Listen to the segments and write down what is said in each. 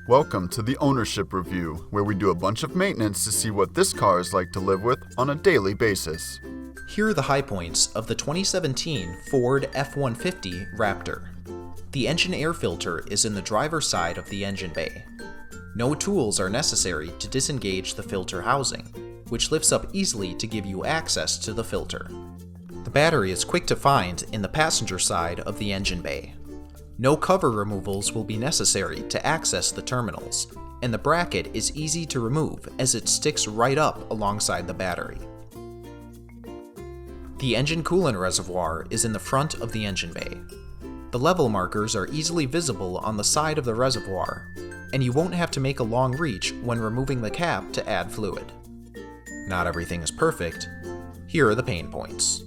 Welcome to the Ownership Review, where we do a bunch of maintenance to see what this car is like to live with on a daily basis. Here are the high points of the 2017 Ford F-150 Raptor. The engine air filter is in the driver's side of the engine bay. No tools are necessary to disengage the filter housing, which lifts up easily to give you access to the filter. The battery is quick to find in the passenger side of the engine bay. No cover removals will be necessary to access the terminals, and the bracket is easy to remove as it sticks right up alongside the battery. The engine coolant reservoir is in the front of the engine bay. The level markers are easily visible on the side of the reservoir, and you won't have to make a long reach when removing the cap to add fluid. Not everything is perfect. Here are the pain points.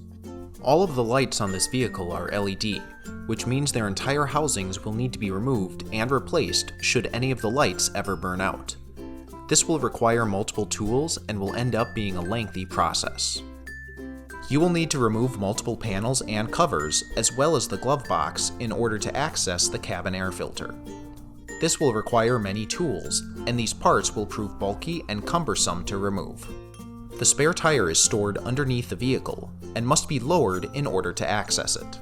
All of the lights on this vehicle are LED, which means their entire housings will need to be removed and replaced should any of the lights ever burn out. This will require multiple tools and will end up being a lengthy process. You will need to remove multiple panels and covers, as well as the glove box, in order to access the cabin air filter. This will require many tools, and these parts will prove bulky and cumbersome to remove. The spare tire is stored underneath the vehicle and must be lowered in order to access it.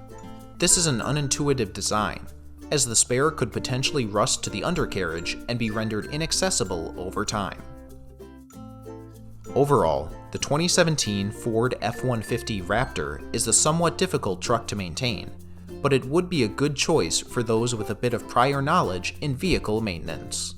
This is an unintuitive design, as the spare could potentially rust to the undercarriage and be rendered inaccessible over time. Overall, the 2017 Ford F-150 Raptor is a somewhat difficult truck to maintain, but it would be a good choice for those with a bit of prior knowledge in vehicle maintenance.